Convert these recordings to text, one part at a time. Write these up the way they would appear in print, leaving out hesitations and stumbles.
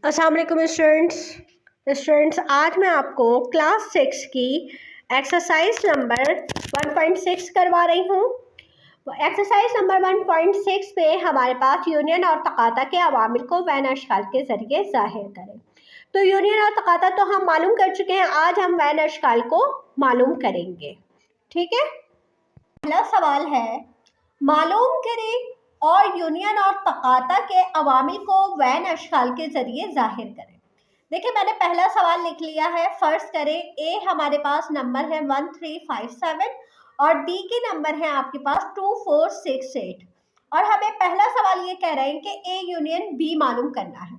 अस्सलाम वालेकुम स्टूडेंट्स, आज मैं आपको क्लास 6 की एक्सरसाइज नंबर 1.6 करवा रही हूँ। एक्सरसाइज नंबर 1.6 पे हमारे पास यूनियन और तकाता के अवामिल को वैन अशकाल के ज़रिए ज़ाहिर करें। तो यूनियन और तकाता तो हम मालूम कर चुके हैं, आज हम वैन अशकाल को मालूम करेंगे। ठीक है, पहला सवाल है, मालूम करें और यूनियन और तकाता के अवामिल को वैन अशकाल के ज़रिए ज़ाहिर करें। देखिए, मैंने पहला सवाल लिख लिया है। फर्ज करें, ए हमारे पास नंबर है 1357 और डी के नंबर है आपके पास 2468 और हमें पहला सवाल ये कह रहे हैं कि ए यूनियन बी मालूम करना है।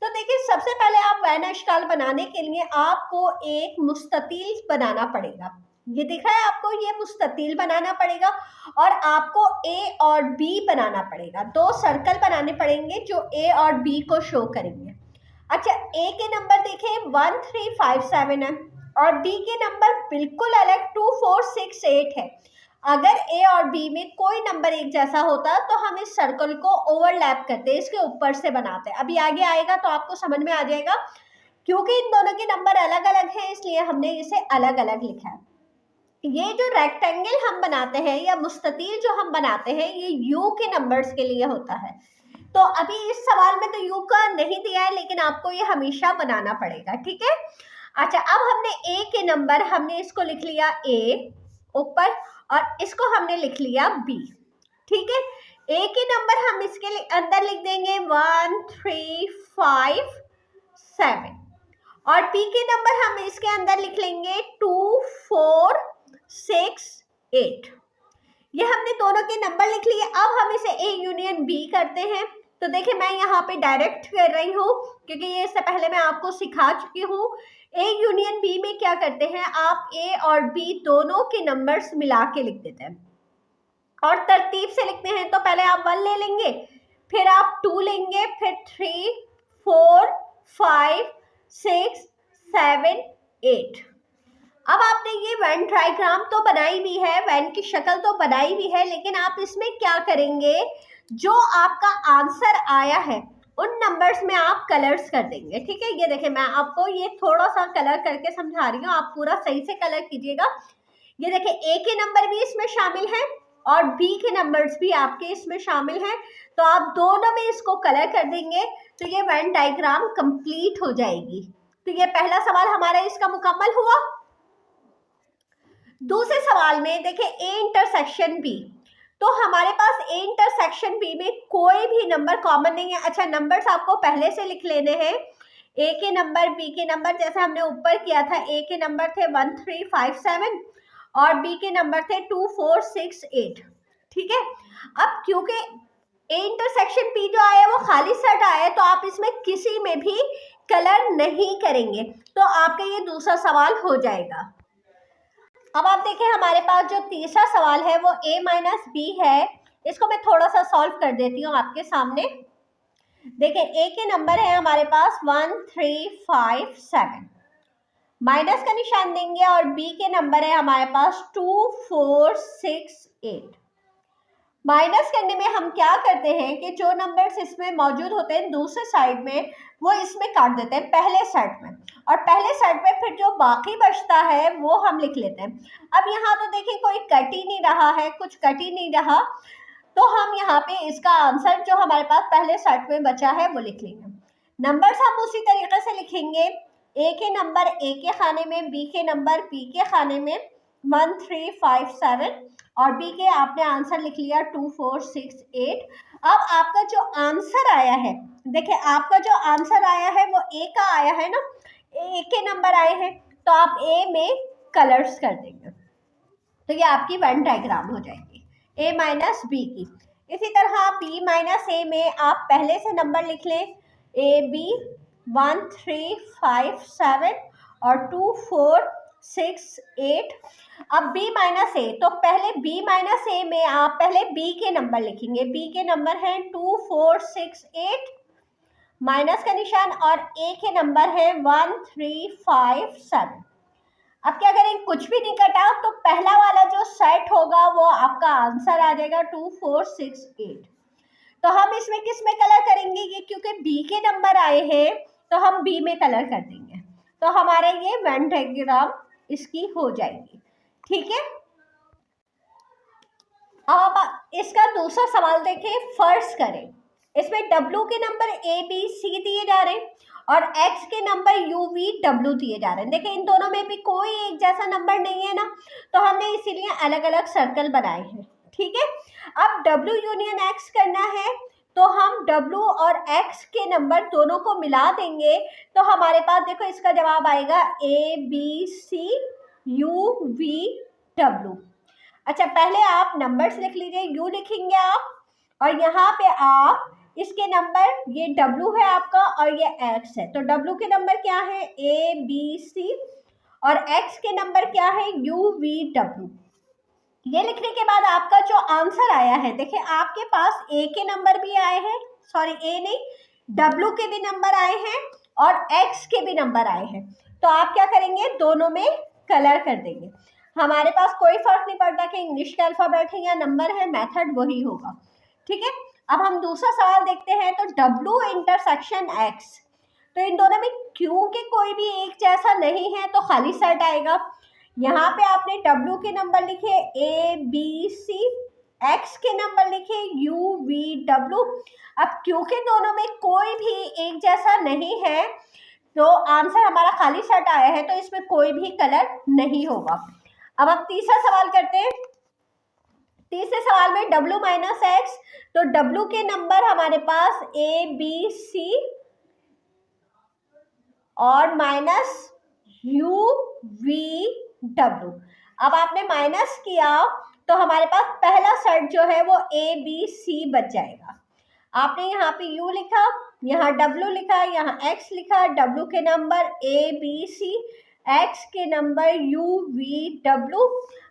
तो देखिए, सबसे पहले आप वैन अशकाल बनाने के लिए आपको एक मुस्ततील बनाना पड़ेगा। ये दिख रहा है आपको, ये मुस्ततील बनाना पड़ेगा और आपको ए और बी बनाना पड़ेगा। दो सर्कल बनाने पड़ेंगे जो ए और बी को शो करेंगे। अच्छा, ए के नंबर देखें 1357 है और डी के नंबर बिल्कुल अलग 2468 है। अगर ए और बी में कोई नंबर एक जैसा होता तो हम इस सर्कल को ओवरलैप करते, इसके ऊपर से बनाते। अभी आगे आएगा तो आपको समझ में आ जाएगा। क्योंकि इन दोनों के नंबर अलग अलग हैं, इसलिए हमने इसे अलग अलग लिखा है। ये जो रेक्टेंगल हम बनाते हैं या मुस्ततील जो हम बनाते हैं, ये यू के नंबर्स के लिए होता है। तो अभी इस सवाल में तो यू का नहीं दिया है, लेकिन आपको ये हमेशा बनाना पड़ेगा। ठीक है। अच्छा, अब हमने ए के नंबर, हमने इसको लिख लिया ए ऊपर और इसको हमने लिख लिया बी। ठीक है, ए के नंबर हम इसके अंदर लिख देंगे 1357 और बी के नंबर हम इसके अंदर लिख लेंगे 2468। ये हमने दोनों के नंबर लिख लिए। अब हम इसे ए यूनियन बी करते हैं। तो देखिए, मैं यहाँ पे डायरेक्ट कर रही हूँ क्योंकि ये इससे पहले मैं आपको सिखा चुकी हूँ। ए यूनियन बी में क्या करते हैं, आप ए और बी दोनों के नंबर्स मिला के लिख देते हैं और तरतीब से लिखते हैं। तो पहले आप 1 ले लेंगे, फिर आप 2 लेंगे, फिर 3, 4, 5, 6, 7, 8। अब आपने ये वैन डायग्राम तो बनाई भी है, वैन की शक्ल तो बनाई भी है, लेकिन आप इसमें क्या करेंगे, जो आपका आंसर आया है उन नंबर्स में आप कलर्स कर देंगे। ठीक है, ये देखिए, मैं आपको ये थोड़ा सा कलर करके समझा रही हूँ, आप पूरा सही से कलर कीजिएगा। ये देखिए, ए के नंबर भी इसमें शामिल है और बी के नंबर्स भी आपके इसमें शामिल हैं। तो आप दोनों में इसको कलर कर देंगे तो ये वैन डायग्राम कंप्लीट हो जाएगी। तो ये पहला सवाल हमारा इसका मुकम्मल हुआ। दूसरे सवाल में देखिए, ए इंटरसेक्शन बी। तो हमारे पास ए इंटरसेक्शन बी में कोई भी नंबर कॉमन नहीं है। अच्छा, नंबर्स आपको पहले से लिख लेने हैं। ए के नंबर, बी के नंबर, जैसे हमने ऊपर किया था, ए के नंबर थे 1357 और बी के नंबर थे 2468। ठीक है, अब क्योंकि ए इंटरसेक्शन बी जो आया वो खाली सेट आया, तो आप इसमें किसी में भी कलर नहीं करेंगे, तो आपका ये दूसरा सवाल हो जाएगा। अब आप देखें, हमारे पास जो तीसरा सवाल है वो a माइनस बी है। इसको मैं थोड़ा सा सॉल्व कर देती हूँ आपके सामने। देखें, a के नंबर है हमारे पास 1357, माइनस का निशान देंगे और b के नंबर है हमारे पास 2468। माइनस करने में हम क्या करते हैं कि जो नंबर्स इसमें मौजूद होते हैं दूसरे साइड में, वो इसमें काट देते हैं पहले सेट में, और पहले सेट में फिर जो बाकी बचता है वो हम लिख लेते हैं। अब यहाँ तो देखिए, कोई कट ही नहीं रहा है, कुछ कट ही नहीं रहा, तो हम यहाँ पे इसका आंसर जो हमारे पास पहले सेट में बचा है वो लिख लेंगे। नंबर्स हम उसी तरीके से लिखेंगे, ए के नंबर ए के खाने में, बी के नंबर बी के खाने में 1357 और बी के आपने आंसर लिख लिया 2468। अब आपका जो आंसर आया है, देखिए आपका जो आंसर आया है वो ए का आया है ना, ए के नंबर आए हैं, तो आप ए में कलर्स कर देंगे, तो ये आपकी वैन डायग्राम हो जाएगी ए माइनस बी की। इसी तरह बी माइनस ए में आप पहले से नंबर लिख लें, ए बी 1357 और 2468। अब b माइनस ए, तो पहले b माइनस ए में आप पहले b के नंबर लिखेंगे। b के नंबर हैं 2468, माइनस का निशान, और a के नंबर है 1357। अब क्या करें, कुछ भी नहीं कटा, तो पहला वाला जो सेट होगा वो आपका आंसर आ जाएगा 2468। तो तो हम इसमें किस में कलर करेंगे, ये क्योंकि बी के नंबर आए हैं तो हम बी में कलर कर देंगे, तो हमारे ये वेन डायग्राम इसकी हो जाएगी। ठीक है, अब इसका दूसरा सवाल देखें, फर्ज करें इसमें W के नंबर A B C दिए जा रहे हैं और X के नंबर U V W दिए जा रहे हैं। देखिए इन दोनों में भी कोई एक जैसा नंबर नहीं है ना, तो हमने इसीलिए अलग अलग सर्कल बनाए हैं। ठीक है, अब W यूनियन X करना है तो हम W और X के नंबर दोनों को मिला देंगे, तो हमारे पास देखो इसका जवाब आएगा A B C U V W। अच्छा, पहले आप नंबर्स लिख लीजिए, U लिखेंगे आप और यहाँ पे आप इसके नंबर, ये W है आपका और ये X है, तो W के नंबर क्या है A B C और X के नंबर क्या है U V W। ये लिखने के बाद आपका जो आंसर आया है, देखिए आपके पास A के नंबर भी आए हैं, सॉरी A नहीं W के भी नंबर आए हैं और X के भी नंबर आए हैं, तो आप क्या करेंगे दोनों में कलर कर देंगे। हमारे पास कोई फर्क नहीं पड़ता कि इंग्लिश का अल्फाबेट है या नंबर है, मेथड वही होगा। ठीक है, अब हम दूसरा सवाल देखते हैं, तो W इंटरसेक्शन X, तो इन दोनों में क्योंकि कोई भी एक जैसा नहीं है तो खाली सेट आएगा। यहाँ पे आपने W के नंबर लिखे A B C, X के नंबर लिखे U V W। अब क्योंकि दोनों में कोई भी एक जैसा नहीं है तो आंसर हमारा खाली सेट आया है, तो इसमें कोई भी कलर नहीं होगा। अब हम तीसरा सवाल करते हैं। तीसरे सवाल में W माइनस X, तो W के नंबर हमारे पास A B C और माइनस U V W। अब आपने माइनस किया तो हमारे पास पहला सेट जो है वो A B C बच जाएगा। आपने यहाँ पे U लिखा, यहाँ W लिखा, यहाँ X लिखा, W के number A B C, X के number U V W।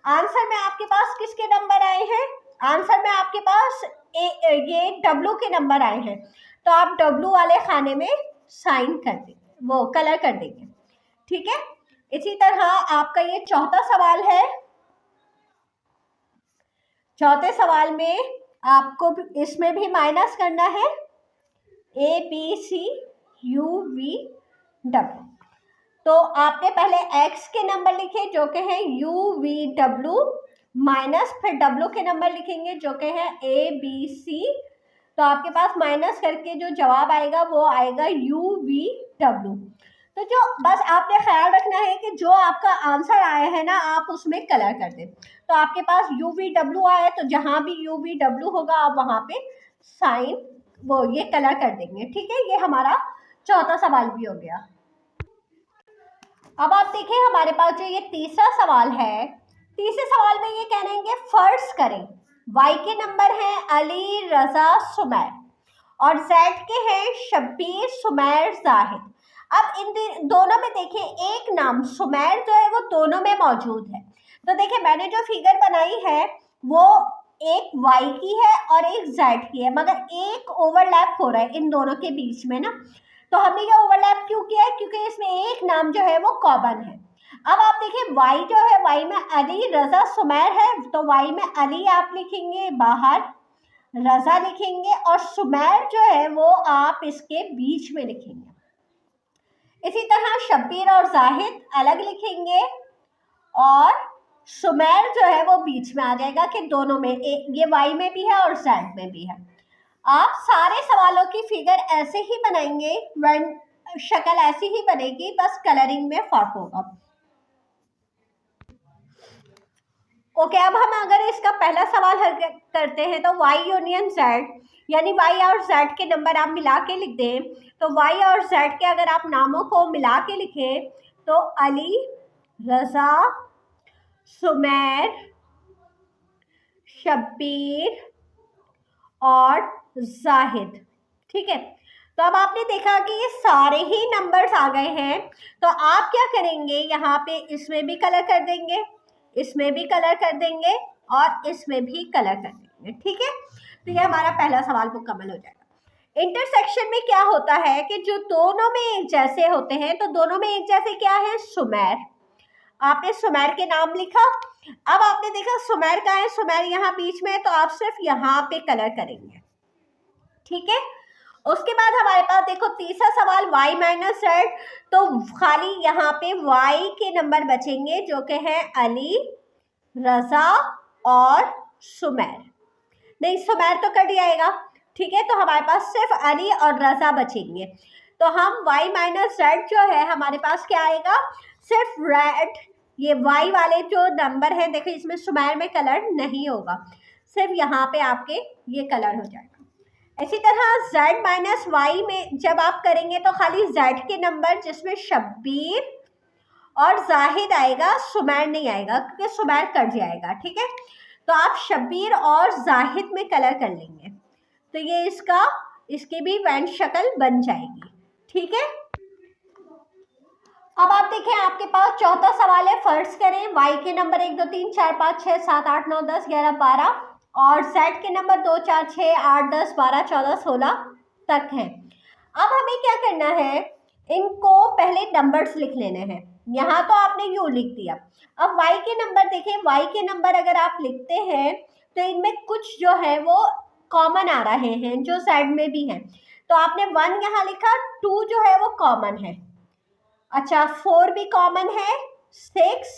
Answer में आपके पास किसके नंबर आए हैं, आंसर में आपके पास ये W के नंबर आए हैं, तो आप W वाले खाने में साइन कर देंगे, वो कलर कर देंगे। ठीक है, इसी तरह आपका ये चौथा सवाल है। चौथे सवाल में आपको इसमें भी माइनस करना है A B C U V W। तो आपने पहले X के नंबर लिखे जो कि है U V W माइनस फिर W के नंबर लिखेंगे जो कि है A B C, तो आपके पास माइनस करके जो जवाब आएगा वो आएगा U V W। तो जो बस आपने ख्याल रखना है कि जो आपका आंसर आया है ना आप उसमें कलर कर दें। तो आपके पास U V W आया तो जहाँ भी U V W होगा आप वहाँ पे साइन वो ये कलर कर देंगे। ठीक है, ये हमारा चौथा सवाल भी हो गया। अब आप देखिए हमारे पास जो ये तीसरा सवाल है, तीसरे सवाल में ये कह रहे हैं फर्ज करें Y के नंबर हैं अली, रजा, सुमैर और Z के हैं शब्बीर, सुमैर, जाहिद। अब इन दोनों में देखिए एक नाम सुमैर जो है वो दोनों में मौजूद है, तो देखिए मैंने जो फिगर बनाई है वो एक Y की है और एक Z की है, मगर एक ओवरलैप हो रहा है इन दोनों के बीच में ना, तो हमने ये ओवरलैप क्यों किया है, क्योंकि इसमें एक नाम जो है वो कॉमन है। अब आप देखिए Y जो है Y में अली, रजा, सुमैर है, तो Y में अली आप लिखेंगे बाहर, रजा लिखेंगे और सुमैर जो है वो आप इसके बीच में लिखेंगे। इसी तरह शब्बीर और जाहिद अलग लिखेंगे और सुमैर जो है वो बीच में आ जाएगा कि दोनों में ये Y में भी है और Z में भी है। आप सारे सवालों की फिगर ऐसे ही बनाएंगे, शक्ल ऐसी ही बनेगी, बस कलरिंग में फर्क होगा। ओके, अब हम अगर इसका पहला सवाल हल करते हैं तो Y यूनियन Z, यानी Y और Z के नंबर आप मिला के लिख दें, तो Y और Z के अगर आप नामों को मिला के लिखें तो अली, रजा, सुमैर, शब्बीर और जाहिद। ठीक है, तो अब आपने देखा कि ये सारे ही नंबर्स आ गए हैं, तो आप क्या करेंगे यहाँ पे इसमें भी कलर कर देंगे, इसमें भी कलर कर देंगे और इसमें भी कलर कर देंगे। ठीक है, तो ये हमारा पहला सवाल मुकम्मल हो जाएगा। इंटरसेक्शन में क्या होता है कि जो दोनों में एक जैसे होते हैं, तो दोनों में एक जैसे क्या है, सुमैर। आपने सुमैर के नाम लिखा, अब आपने देखा सुमैर का है, सुमैर यहाँ बीच में है, तो आप सिर्फ यहाँ पे कलर करेंगे। ठीक है। उसके बाद हमारे पास देखो तीसरा सवाल y माइनस जेड, तो खाली यहाँ पे y के नंबर बचेंगे जो कि है अली, रजा और सुमेर। नहीं, सुमेर तो कट जाएगा, ठीक है। तो हमारे पास सिर्फ अली और रजा बचेंगे। तो हम y माइनस जेड जो है हमारे पास क्या आएगा, सिर्फ रेड, ये y वाले जो नंबर है देखो इसमें सुमेर में कलर नहीं होगा, सिर्फ यहाँ पे आपके ये कलर हो जाएगा। इसी तरह z माइनस वाई में जब आप करेंगे तो खाली z के नंबर जिसमें शब्बीर और जाहिद आएगा, सुमेर नहीं आएगा क्योंकि सुमेर कट जाएगा, ठीक है। तो आप शब्बीर और जाहिद में कलर कर लेंगे तो ये इसकी भी वैन शक्ल बन जाएगी, ठीक है। अब आप देखें आपके पास चौथा सवाल है, फर्ज करें y के नंबर 1 2 3 4 5 6 7 8 9 10 11 12 और z के नंबर 2 4 6 8 10 12 14 16 तक हैं। अब हमें क्या करना है, इनको पहले नंबर्स लिख लेने हैं। यहाँ तो आपने यू लिख दिया। अब y के नंबर देखें, y के नंबर अगर आप लिखते हैं तो इनमें कुछ जो है वो कॉमन आ रहे हैं जो z में भी हैं। तो आपने 1 यहाँ लिखा, 2 जो है वो कॉमन है, अच्छा 4 भी कॉमन है, 6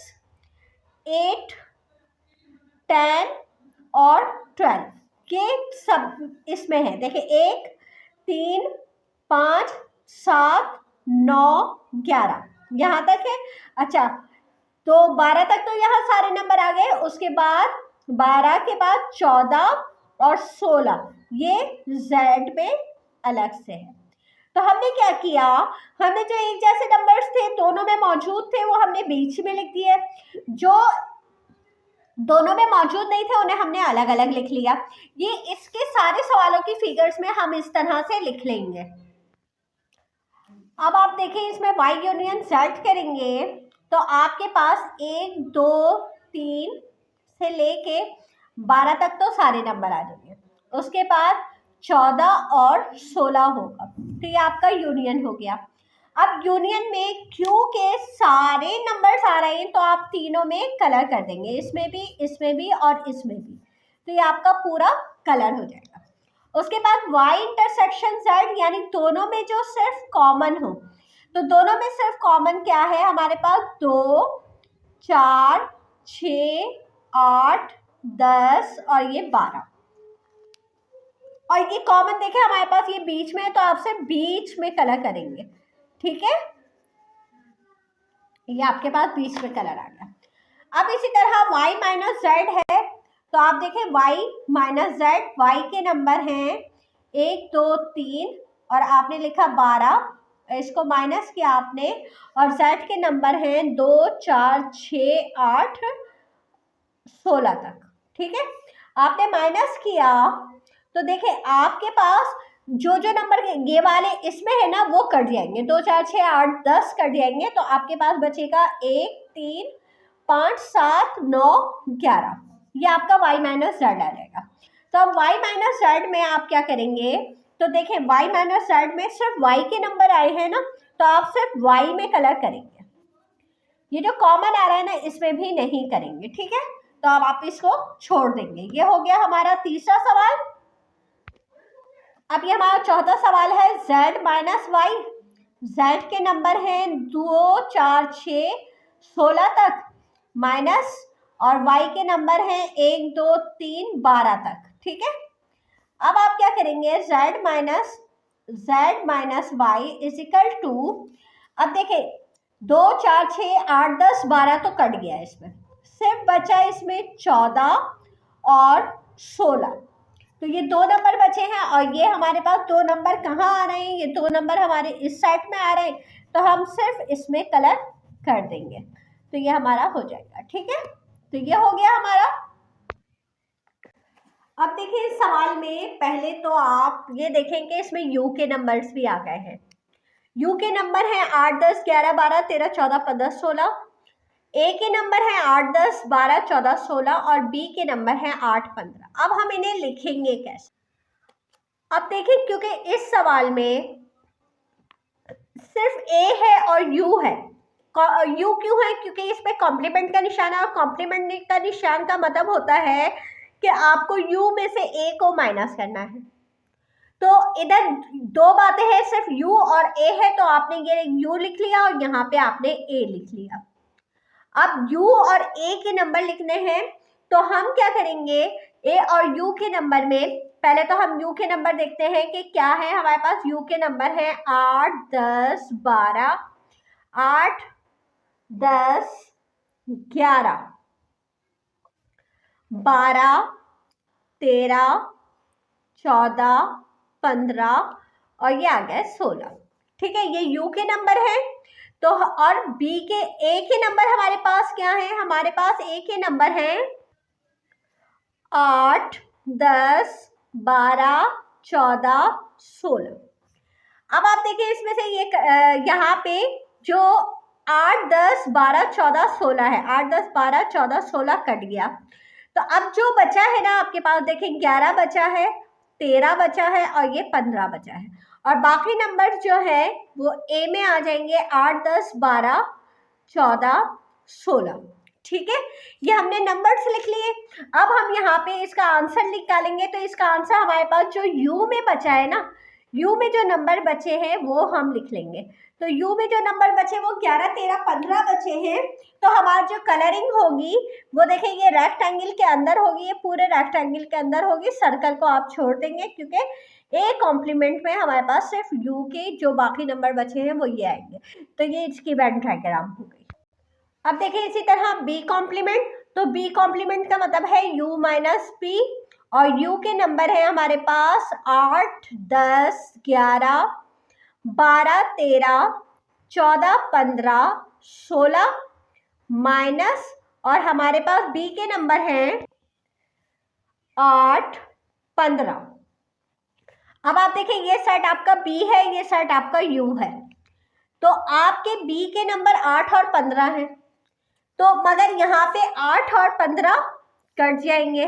8 10 और 12 ये सब इसमें है। देखिए 1 3 5 7 9 11 यहाँ तक है। अच्छा तो 12 तक तो यहाँ सारे नंबर आ गए। उसके बाद 12 के बाद 14 और 16 ये जेड में अलग से है। तो हमने क्या किया, हमने जो एक जैसे नंबर्स थे दोनों में मौजूद थे वो हमने बीच में लिख दिए, जो दोनों में मौजूद नहीं थे उन्हें हमने अलग अलग लिख लिया। ये इसके सारे सवालों की फिगर्स में हम इस तरह से लिख लेंगे। अब आप देखें इसमें y यूनियन z करेंगे तो आपके पास 1 2 3 से लेके 12 तक तो सारे नंबर आ जाएंगे। उसके बाद 14 और 16 होगा, तो ये आपका यूनियन हो गया। अब यूनियन में Q के सारे नंबर्स आ रहे हैं तो आप तीनों में कलर कर देंगे, इसमें भी और इसमें भी, तो ये आपका पूरा कलर हो जाएगा। उसके बाद y इंटरसेक्शन z यानी दोनों में जो सिर्फ कॉमन हो, तो दोनों में सिर्फ कॉमन क्या है हमारे पास, 2 4 6 8 10 और ये 12, और ये कॉमन देखें हमारे पास ये बीच में है तो आप सिर्फ बीच में कलर करेंगे, ठीक है। ये आपके पास बीच में कलर आ गया। अब इसी तरह y माइनस जेड है तो आप देखें y माइनस जेड, y के नंबर हैं 1 2 3 और आपने लिखा 12, इसको माइनस किया आपने, और z के नंबर हैं 2 4 6 8 16 तक, ठीक है। आपने माइनस किया तो देखें आपके पास जो नंबर ये वाले इसमें है ना वो कट जाएंगे, 2 4 6 8 10 कट जाएंगे, तो आपके पास बचेगा 1 3 5 7 9 11, ये आपका y माइनस जेड आ जाएगा। तो अब y माइनस जेड में आप क्या करेंगे, तो देखें y माइनस जेड में सिर्फ y के नंबर आए हैं ना, तो आप सिर्फ y में कलर करेंगे, ये जो कॉमन आ रहा है ना इसमें भी नहीं करेंगे, ठीक है। तो अब आप इसको छोड़ देंगे। ये हो गया हमारा तीसरा सवाल। अब ये हमारा चौथा सवाल है z माइनस वाई, z के नंबर हैं 2 4 6 16 तक माइनस, और y के नंबर हैं 1 2 3 12 तक, ठीक है। अब आप क्या करेंगे, z minus Y is equal to, अब देखें 2 4 6 8 10 12 तो कट गया, इसमें सिर्फ बचा इसमें 14 और 16, तो ये 2 नंबर बचे हैं। और ये हमारे पास 2 नंबर कहाँ आ रहे हैं, ये 2 नंबर हमारे इस साइड में आ रहे हैं, तो हम सिर्फ इसमें कलर कर देंगे, तो ये हमारा हो जाएगा, ठीक है। तो ये हो गया हमारा। अब देखिए इस सवाल में पहले तो आप ये देखेंगे इसमें u के नंबर्स भी आ गए हैं। u के नंबर हैं 8 10 11 12 13 14 15 16, a के नंबर हैं 8 10 12 14 16 और b के नंबर हैं 8 15। अब हम इन्हें लिखेंगे कैसे, अब देखिए क्योंकि इस सवाल में सिर्फ a है और u है, u क्यों है, क्योंकि इस पे कॉम्प्लीमेंट का निशान है, और कॉम्प्लीमेंट का निशान का मतलब होता है कि आपको u में से a को माइनस करना है। तो इधर दो बातें हैं, सिर्फ u और a है, तो आपने ये u लिख लिया और यहाँ पे आपने a लिख लिया। अब u और a के नंबर लिखने हैं, तो हम क्या करेंगे, a और u के नंबर में पहले तो हम u के नंबर देखते हैं कि क्या है। हमारे पास u के नंबर है 8, 10, 12, 8, 10, 11, 12, 13, 14, 15 और ये आ गया 16। ठीक है, ये u के नंबर है। तो और b के a के नंबर हमारे पास क्या है, हमारे पास a के नंबर है 8, 10, 12, 14, 16। अब आप देखिए इसमें से ये यहाँ पे जो 8, 10, 12, 14, 16 है, 8, 10, 12, 14, 16 कट गया। तो अब जो बचा है ना आपके पास, देखिए 11 बचा है, 13 बचा है और ये 15 बचा है। और बाकी नंबर जो है वो ए में आ जाएंगे, 8, 10, 12, 14, 16। ठीक है, ये हमने नंबर्स लिख लिए। अब हम यहाँ पे इसका आंसर निकालेंगे, तो इसका आंसर हमारे पास जो यू में बचा है ना, यू में जो नंबर बचे हैं वो हम लिख लेंगे। तो यू में जो नंबर बचे वो 11, 13, 15 बचे हैं। तो हमारी जो कलरिंग होगी वो देखिए ये रेक्टेंगल के अंदर होगी, ये पूरे रेक्टेंगल के अंदर होगी, सर्कल को आप छोड़ देंगे क्योंकि ए कॉम्प्लीमेंट में हमारे पास सिर्फ यू के जो बाकी नंबर बचे हैं वो ये आएंगे। तो ये इसकी वेन डायग्राम हो गई। अब देखिए इसी तरह बी कॉम्प्लीमेंट, तो बी कॉम्प्लीमेंट का मतलब है u माइनस पी, और u के नंबर है हमारे पास 8, 10, 11, 12, 13, 14, 15, 16 माइनस, और हमारे पास b के नंबर हैं 8, 15। अब आप देखें ये सेट आपका b है, ये सेट आपका u है। तो आपके b के नंबर 8 और 15 है, तो मगर यहाँ पे 8 और 15 कट जाएंगे।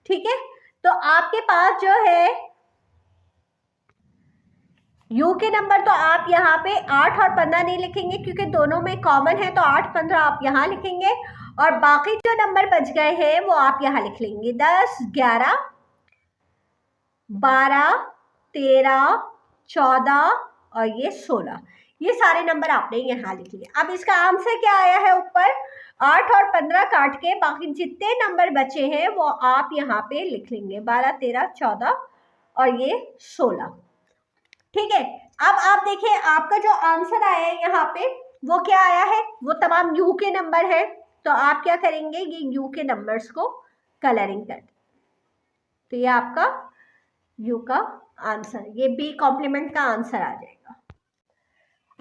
ठीक है, तो आपके पास जो है u के नंबर, तो आप यहाँ पे 8 और 15 नहीं लिखेंगे क्योंकि दोनों में कॉमन है, तो 8, 15 आप यहाँ लिखेंगे और बाकी जो नंबर बच गए हैं वो आप यहाँ लिख लेंगे, 10, 11, 12, 13, 14 और ये 16। ये सारे नंबर आपने यहाँ लिख लिए। अब इसका आंसर क्या आया है, ऊपर 8 और 15 काट के बाकी जितने नंबर बचे हैं वो आप यहाँ पे लिख लेंगे, 12, 13, 14 और ये 16। ठीक है, अब आप देखिए आपका जो आंसर आया है यहाँ पे वो क्या आया है, वो तमाम यू के नंबर है। तो आप क्या करेंगे, ये यू के नंबर्स को कलरिंग कर, तो ये आपका यू का आंसर, ये बी कॉम्प्लीमेंट का आंसर आ जाएगा।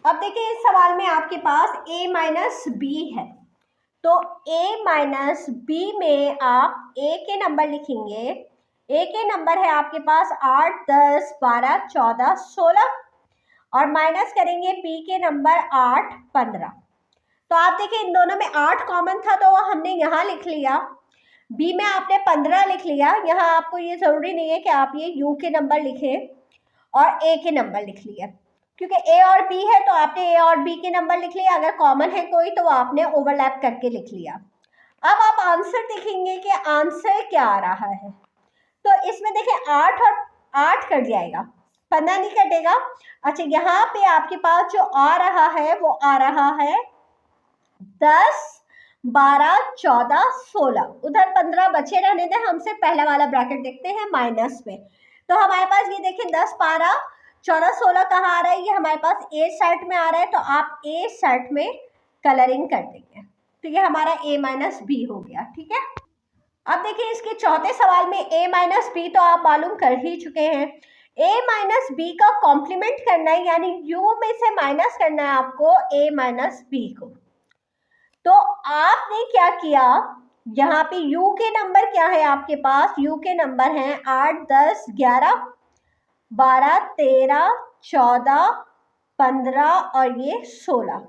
अब देखिए इस सवाल में आपके पास a माइनस बी है, तो a माइनस बी में आप a के नंबर लिखेंगे। a के नंबर है आपके पास 8, 10, 12, 14, 16 और माइनस करेंगे b के नंबर 8, 15। तो आप देखिए इन दोनों में 8 कॉमन था तो हमने यहाँ लिख लिया, b में आपने 15 लिख लिया। यहाँ आपको ये ज़रूरी नहीं है कि आप ये u के नंबर लिखें और a के नंबर लिख लिया, क्योंकि a और b है तो आपने a और b के नंबर लिख लिया। अगर कॉमन है कोई तो आपने ओवरलैप करके लिख लिया। अब आप आंसर देखेंगे कि आंसर क्या आ रहा है, तो इसमें देखिए 8 और 8 कट जाएगा, 15 नहीं कटेगा। अच्छा, यहाँ पे आपके पास जो आ रहा है वो आ रहा है 10, 12, 14, 16, उधर 15 बचे रहने दें, हमसे पहला वाला ब्रैकेट देखते हैं माइनस में। तो हमारे पास ये देखिए 10, 12, 14, 16 कहाँ आ रहा है, ये हमारे पास ए सेट में आ रहा है, तो आप ए सेट में कलरिंग कर देंगे। तो ये हमारा a माइनस बी हो गया। ठीक है, अब देखिए इसके चौथे सवाल में a माइनस बी तो आप मालूम कर ही चुके हैं। a माइनस बी का कॉम्प्लीमेंट करना है, यानी u में से माइनस करना है आपको a माइनस बी को। तो आपने क्या किया, यहाँ पे u के नंबर क्या है आपके पास, u के नंबर हैं 8, 10, 11, 12, 13, 14, 15 और ये 16।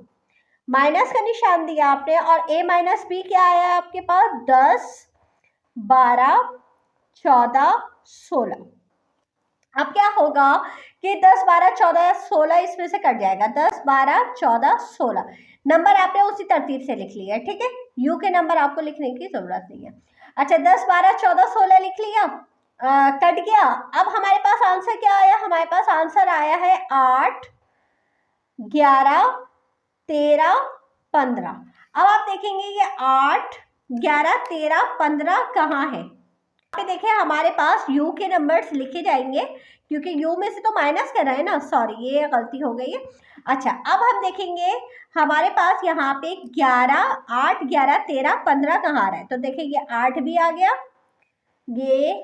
माइनस का निशान दिया आपने और a माइनस बी क्या आया आपके पास, 10, 12, 14, 16। अब क्या होगा कि 10, 12, 14, 16 इसमें से कट जाएगा, 10, 12, 14, 16 नंबर आपने उसी तरतीब से लिख लिया है। ठीक है, यू के नंबर आपको लिखने की जरूरत नहीं है। अच्छा, 10, 12, 14, 16 लिख लिया। कट गया। अब हमारे पास आंसर क्या आया, हमारे पास आंसर आया है 8, 11, 13, 15। अब आप देखेंगे ये 8, 11, 13, 15 कहाँ है। पे देखिए हमारे पास u के नंबर्स लिखे जाएंगे, क्योंकि u में से तो माइनस कर रहे हैं ना, सॉरी ये गलती हो गई है। अच्छा अब हम देखेंगे हमारे पास यहाँ पे 11, 8, 11, 13, 15 कहाँ आ रहा है। तो देखिए ये 8 भी आ गया, ये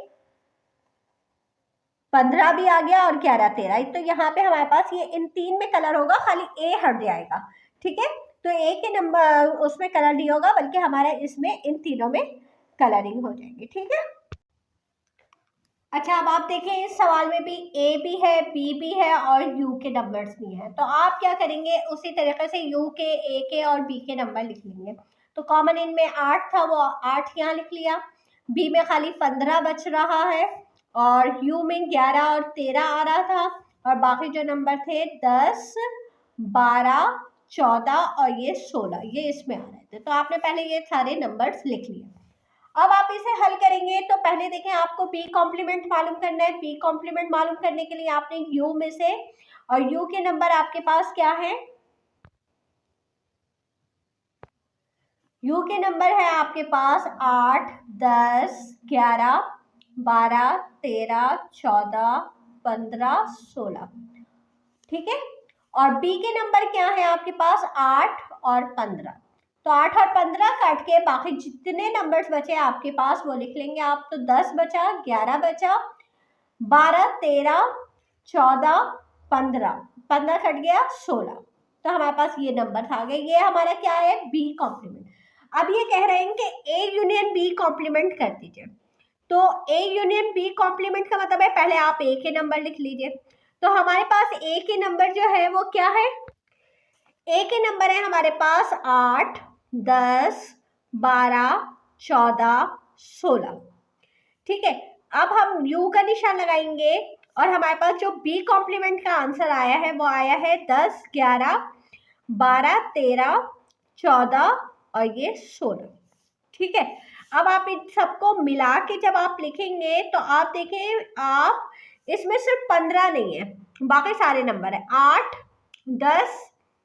15 भी आ गया और 11, 13। तो यहाँ पे हमारे पास ये इन तीन में कलर होगा, खाली ए हट जाएगा। ठीक है, तो ए के नंबर उसमें कलर नहीं होगा, बल्कि हमारा इसमें इन तीनों में कलरिंग हो जाएगी। ठीक है। अच्छा अब आप देखें इस सवाल में भी ए भी है, बी भी है और यू के नंबर्स भी हैं। तो आप क्या करेंगे, उसी तरीके से यू के, ए के और बी के नंबर लिख लेंगे। तो कॉमन इनमें 8 था, वो 8 यहाँ लिख लिया। बी में खाली 15 बच रहा है और यू में 11 और 13 आ रहा था, और बाकी जो नंबर थे 10, 12, 14 और ये 16 ये इसमें आ रहे थे। तो आपने पहले ये सारे नंबर्स लिख लिए। अब आप इसे हल करेंगे तो पहले देखें आपको बी कॉम्प्लीमेंट मालूम करना है। बी कॉम्प्लीमेंट मालूम करने के लिए आपने यू में से, और यू के नंबर आपके पास क्या है, यू के नंबर है आपके पास 8, 10, 11, 12, 13, 14, 15, 16। ठीक है, और बी के नंबर क्या है आपके पास 8 और 15। तो 8 और 15 काट के बाकी जितने नंबर्स बचे आपके पास वो लिख लेंगे आप। तो 10 बचा, 11 बचा, 12, 13, 14, 15, 15 कट गया 16। तो हमारे पास ये नंबर आ गए। ये हमारा क्या है, बी कॉम्प्लीमेंट। अब ये कह रहे हैं कि ए यूनियन बी कॉम्प्लीमेंट कर दीजिए। तो ए यूनियन बी कॉम्प्लीमेंट का मतलब है पहले आप ए के नंबर लिख लीजिए। तो हमारे पास ए के नंबर जो है वो क्या है, ए के नंबर है हमारे पास 8, 10, 12, 14, 16। ठीक है, अब हम यू का निशान लगाएंगे और हमारे पास जो बी कॉम्प्लीमेंट का आंसर आया है वो आया है 10, 11, 12, 13, 14 और ये 16। ठीक है, अब आप इन सबको मिला के जब आप लिखेंगे तो आप देखें आप इसमें सिर्फ 15 नहीं है, बाकी सारे नंबर है 8, 10,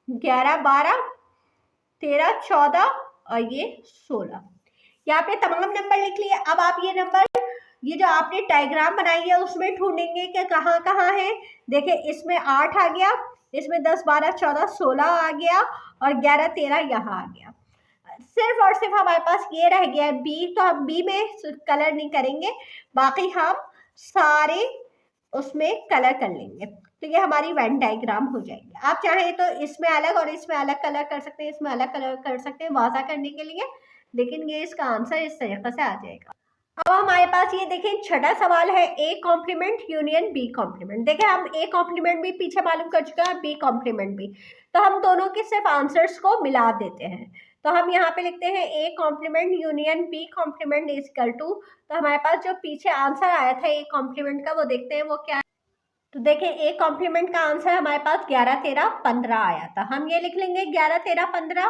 11, 12, 13, 14 और ये 16। यहाँ पे तमाम नंबर लिख लिए। अब आप ये नंबर, ये जो आपने डायग्राम बनाई है उसमें ढूंढेंगे कि कहाँ कहाँ है। देखिए इसमें 8 आ गया, इसमें 10, 12, 14, 16 आ गया और 11, 13 यहाँ आ गया। सिर्फ और सिर्फ हमारे पास ये रह गया है बी। तो हम बी में कलर नहीं करेंगे, बाकी हम सारे उसमें कलर कर लेंगे। तो ये हमारी वेन डायग्राम हो जाएगी। आप चाहें तो इसमें अलग और इसमें अलग कलर कर सकते हैं, इसमें अलग कलर कर सकते हैं वाजा करने के लिए, लेकिन ये इसका आंसर इस तरीके से आ जाएगा। अब हमारे पास ये देखें छठा सवाल है A complement union B complement. देखिए हम ए कॉम्प्लीमेंट भी पीछे मालूम कर चुके हैं, बी कॉम्प्लीमेंट भी। तो हम दोनों के सिर्फ आंसर्स को मिला देते हैं। तो हम यहाँ पे लिखते हैं A complement union B complement is equal to, तो हमारे पास जो पीछे आंसर आया था ए कॉम्प्लीमेंट का वो देखते हैं वो क्या है। तो देखिए ए कॉम्प्लीमेंट का आंसर हमारे पास 11, 13, 15 आया था। हम ये लिख लेंगे 11, 13, 15।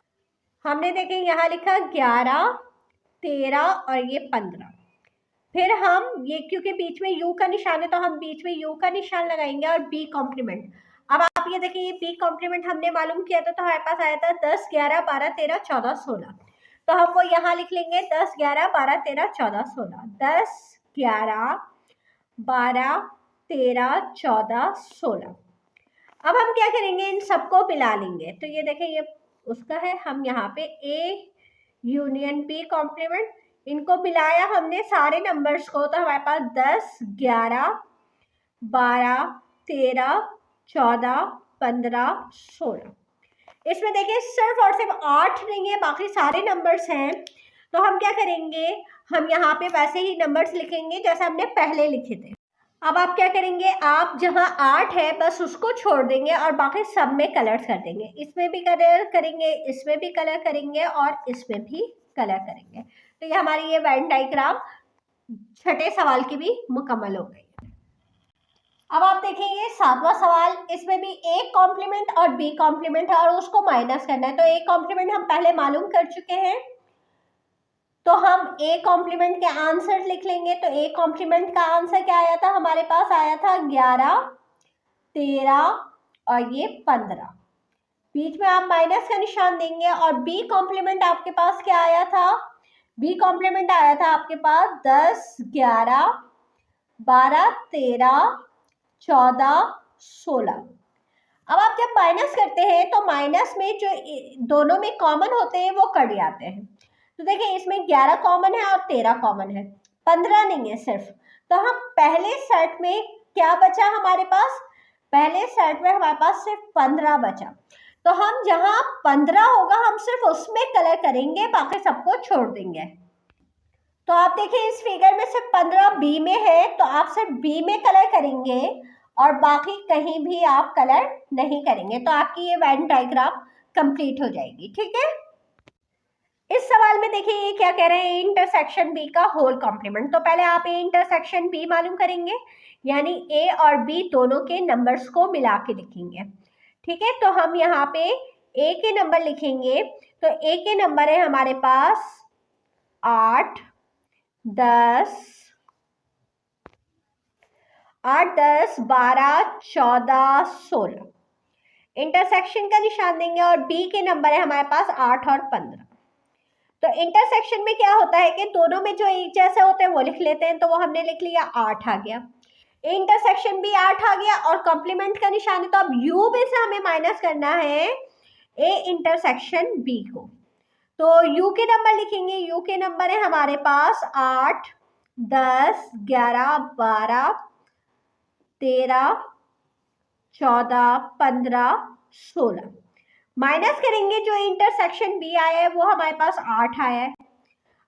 हमने देखें यहाँ लिखा 11, 13 और ये 15। फिर हम ये क्योंकि बीच में यू का निशान है तो हम बीच में यू का निशान लगाएंगे और बी कॉम्प्लीमेंट। अब आप ये देखिए ये बी कॉम्प्लीमेंट हमने मालूम किया था, तो हमारे पास आया था 10, 11, 12, 13, 14, 16। तो हम वो यहाँ लिख लेंगे 10, 11, 12, 13, 14, 16। 10, 11, 12, 13, 14, 16। अब हम क्या करेंगे, इन सबको मिला लेंगे। तो ये देखें ये उसका है, हम यहाँ पे ए यूनियन बी कॉम्प्लीमेंट, इनको मिलाया हमने सारे नंबर्स को, तो हमारे पास 10, 11, 12, 13, 14, 15, 16। इसमें देखिए सिर्फ और सिर्फ 8 नहीं है, बाकी सारे नंबर्स हैं। तो हम क्या करेंगे, हम यहाँ पे वैसे ही नंबर्स लिखेंगे जैसे हमने पहले लिखे थे। अब आप क्या करेंगे, आप जहाँ 8 है बस उसको छोड़ देंगे और बाकी सब में कलर कर देंगे। इसमें भी कलर करेंगे, इसमें भी कलर करेंगे और इसमें भी कलर करेंगे। तो ये हमारी ये वेन डायग्राम छठे सवाल की भी मुकम्मल हो गई। अब आप देखेंगे सातवां सवाल, इसमें भी ए कॉम्प्लीमेंट और बी कॉम्प्लीमेंट है और उसको माइनस करना है। तो ए कॉम्प्लीमेंट हम पहले मालूम कर चुके हैं, तो हम ए कॉम्प्लीमेंट के आंसर लिख लेंगे। तो ए कॉम्प्लीमेंट का आंसर क्या आया था, हमारे पास आया था 11, 13 और ये 15। बीच में आप माइनस का निशान देंगे। और बी कॉम्प्लीमेंट आपके पास क्या आया था, बी कॉम्प्लीमेंट आया था आपके पास 10, 11, 12, 13, 14, 16। अब आप जब माइनस करते हैं तो माइनस में जो दोनों में कॉमन होते हैं वो कट जाते हैं। तो देखिए इसमें 11 कॉमन है और 13 कॉमन है, 15 नहीं है सिर्फ। तो हम पहले सेट में क्या बचा हमारे पास, पहले सेट में हमारे पास सिर्फ 15 बचा। तो हम जहां 15 होगा हम सिर्फ उसमें कलर करेंगे, बाकी सबको छोड़ देंगे। तो आप देखिए इस फिगर में सिर्फ 15 बी में है, तो आप सिर्फ बी में कलर करेंगे और बाकी कहीं भी आप कलर नहीं करेंगे। तो आपकी ये वेन डायग्राम कंप्लीट हो जाएगी। ठीक है, इस सवाल में देखिए ये क्या कह रहे हैं, इंटरसेक्शन बी का होल कॉम्प्लीमेंट। तो पहले आप ए इंटरसेक्शन बी मालूम करेंगे, यानी ए और बी दोनों के नंबर्स को मिला के लिखेंगे। ठीक है, तो हम यहाँ पे ए के नंबर लिखेंगे। तो ए के नंबर है हमारे पास 8, 10, 12, 14, 16। इंटरसेक्शन का निशान देंगे और बी के नंबर है हमारे पास 8 और 15। तो इंटरसेक्शन में क्या होता है कि दोनों में जो एक जैसे होते हैं वो लिख लेते हैं। तो वो हमने लिख लिया, 8 आ गया, इंटरसेक्शन भी 8 आ गया। और कॉम्प्लीमेंट का निशान है तो अब यू में से हमें माइनस करना है ए इंटरसेक्शन बी को। तो यू के नंबर लिखेंगे, यू के नंबर है हमारे पास 8, 10, 11, 12, 13, 14, 15, 16। माइनस करेंगे, जो इंटरसेक्शन बी आया है वो हमारे पास 8 आया है।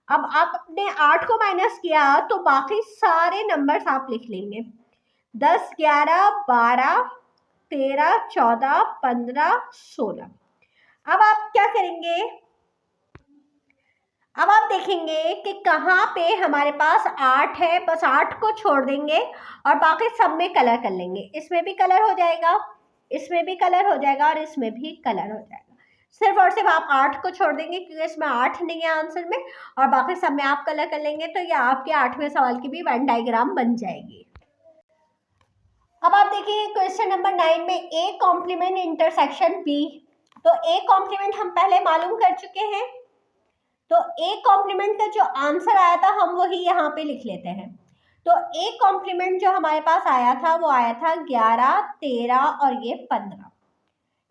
अब आपने 8 को माइनस किया तो बाकी सारे नंबर्स आप लिख लेंगे, 10, 11, 12, 13, 14, 15, 16। अब आप क्या करेंगे, अब आप देखेंगे कि कहाँ पे हमारे पास 8 है, बस 8 को छोड़ देंगे और बाकी सब में कलर कर लेंगे। इसमें भी कलर हो जाएगा, इसमें भी कलर हो जाएगा और इसमें भी कलर हो जाएगा। सिर्फ और सिर्फ आप 8 को छोड़ देंगे क्योंकि इसमें 8 नहीं है आंसर में, और बाकी सब में आप कलर कर लेंगे। तो ये आपके 8वें सवाल की भी वेन डायग्राम बन जाएगी। अब आप देखिए क्वेश्चन नंबर 9 में ए कॉम्प्लीमेंट इंटरसेक्शन बी। तो ए कॉम्प्लीमेंट हम पहले मालूम कर चुके हैं, तो ए कॉम्प्लीमेंट का जो आंसर आया था हम वही यहाँ पे लिख लेते हैं। तो ए कॉम्प्लीमेंट जो हमारे पास आया था वो आया था 11, 13 और ये 15।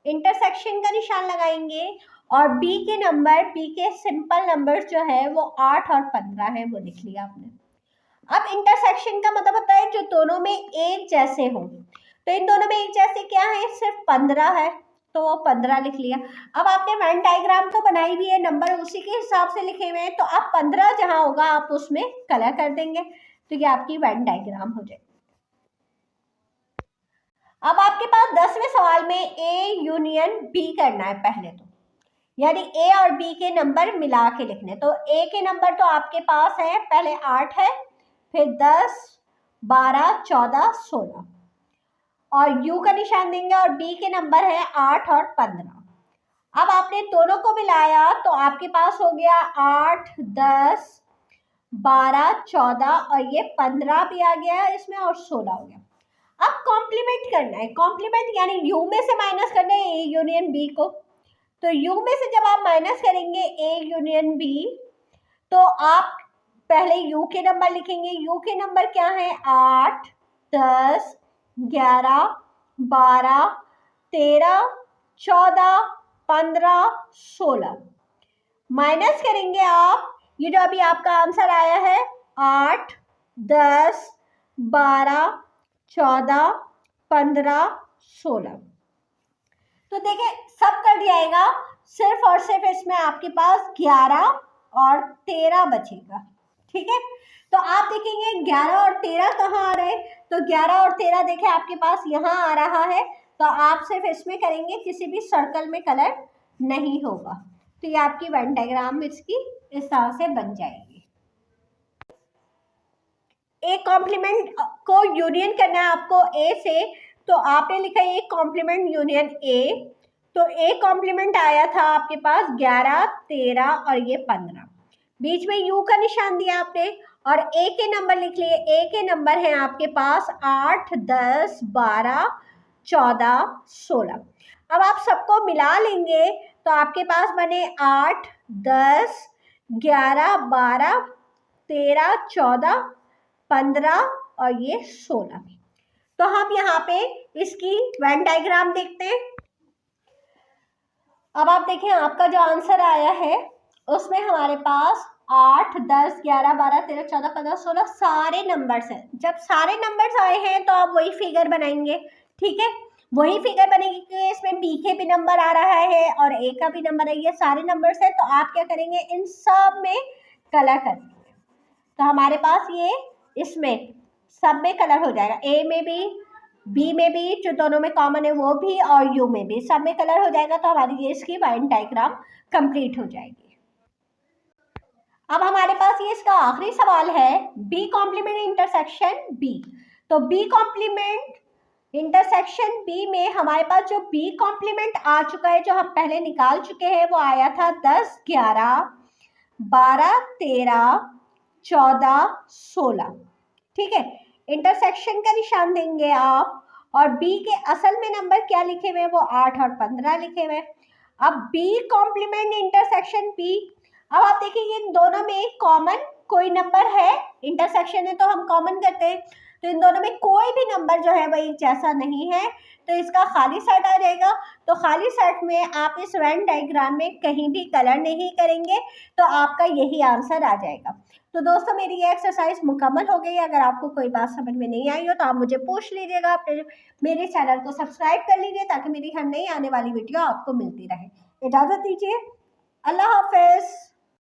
इंटरसेक्शन का निशान लगाएंगे और बी के नंबर, बी के सिंपल नंबर्स जो है वो 8 और 15 है, वो लिख लिया आपने। अब इंटरसेक्शन का मतलब होता है जो दोनों में एक जैसे हो। तो इन दोनों में एक जैसे क्या है, सिर्फ 15 है, तो वो 15 लिख लिया। अब आपने वेन डायग्राम तो बनाई हुई है, नंबर उसी के हिसाब से लिखे हुए हैं, तो आप 15 जहां होगा आप उसमें कलर कर देंगे, तो ये आपकी वेन डायग्राम हो जाएगी। अब आपके पास 10वें सवाल में ए यूनियन बी करना है पहले, तो यानी ए और बी के नंबर मिला के लिखने। तो ए के नंबर तो आपके पास है, पहले 8 है, फिर 10, 12, 14, 16 और यू का निशान देंगे और बी के नंबर है 8 और 15। अब आपने दोनों को मिलाया तो आपके पास हो गया 8, 10, 12, 14 और ये 15 भी आ गया इसमें और 16 हो गया। अब कॉम्प्लीमेंट करना है, कॉम्प्लीमेंट यानी यू में से माइनस करना है ए यूनियन बी को। तो यू में से जब आप माइनस करेंगे ए यूनियन बी, तो आप पहले यू के नंबर लिखेंगे। यू के नंबर क्या है, 8, 10, 11, 12, 13, 14, 15, 16। माइनस करेंगे आप, ये जो अभी आपका आंसर आया है 8, 10, 12, 14, 15, 16। तो देखिए सब कट जाएगा, सिर्फ और सिर्फ इसमें आपके पास 11 और 13 बचेगा। ठीक है, तो आप देखेंगे 11 और 13 कहाँ आ रहे, तो 11 और 13 देखें आपके पास यहाँ आ रहा है। तो आप सिर्फ इसमें करेंगे, किसी भी सर्कल में कलर नहीं होगा। तो ये आपकी वेन डायग्राम इसकी इस तरह से बन जाएगी। ए कॉम्प्लीमेंट को यूनियन करना है आपको ए से, तो आपने लिखा ए कॉम्प्लीमेंट यूनियन ए। तो ए कॉम्प्लीमेंट आया था आपके पास 11, 13 और ये 15। बीच में यू का निशान दिया आपने और ए के नंबर लिख लिए। ए के नंबर हैं आपके पास 8, 10, 12, 14, 16। अब आप सबको मिला लेंगे तो आपके पास बने 8, 10, 11, 12, 13, 14, 15 और ये 16। तो हम यहाँ पे इसकी वेन डायग्राम देखते हैं। अब आप देखें आपका जो आंसर आया है उसमें हमारे पास 8, 10, 11, 12, 13, 14, 15, 16 सारे नंबर्स हैं। जब सारे नंबर्स आए हैं तो आप वही फिगर बनाएंगे, ठीक है। वही फिगर बनेगी कि इसमें बी के भी नंबर आ रहा है और ए का भी नंबर है, ये सारे नंबर्स हैं। तो आप क्या करेंगे, इन सब में कलर कर देंगे। तो हमारे पास ये इसमें सब में कलर हो जाएगा, ए में भी, बी में भी, जो दोनों में कॉमन है वो भी, और यू में भी, सब में कलर हो जाएगा। तो हमारी ये इसकी वेन डायग्राम कंप्लीट हो जाएगी। अब हमारे पास ये इसका आखिरी सवाल है, बी कॉम्प्लीमेंट इंटरसेक्शन बी। तो बी कॉम्प्लीमेंट इंटरसेक्शन बी में हमारे पास जो बी कॉम्प्लीमेंट आ चुका है, जो हम पहले निकाल चुके हैं, वो आया था 10, 11, 12, 13, 14, 16, ठीक है। इंटरसेक्शन का निशान देंगे आप और बी के असल में नंबर क्या लिखे हुए हैं, वो 8 और 15 लिखे हुए हैं। अब बी कॉम्प्लीमेंट इंटरसेक्शन बी, अब आप देखिए इन दोनों में कॉमन कोई नंबर है, इंटरसेक्शन है तो हम कॉमन करते हैं। तो इन दोनों में कोई भी नंबर जो है वही जैसा नहीं है, तो इसका खाली सेट आ जाएगा। तो खाली सेट में आप इस वेन डायग्राम में कहीं भी कलर नहीं करेंगे तो आपका यही आंसर आ जाएगा। तो दोस्तों मेरी ये एक्सरसाइज मुकम्मल हो गई। अगर आपको कोई बात समझ में नहीं आई हो तो आप मुझे पूछ लीजिएगा। आप मेरे चैनल को सब्सक्राइब कर लीजिए ताकि मेरी हर नई आने वाली वीडियो आपको मिलती रहे। इजाज़त दीजिए, अल्लाह हाफिज़।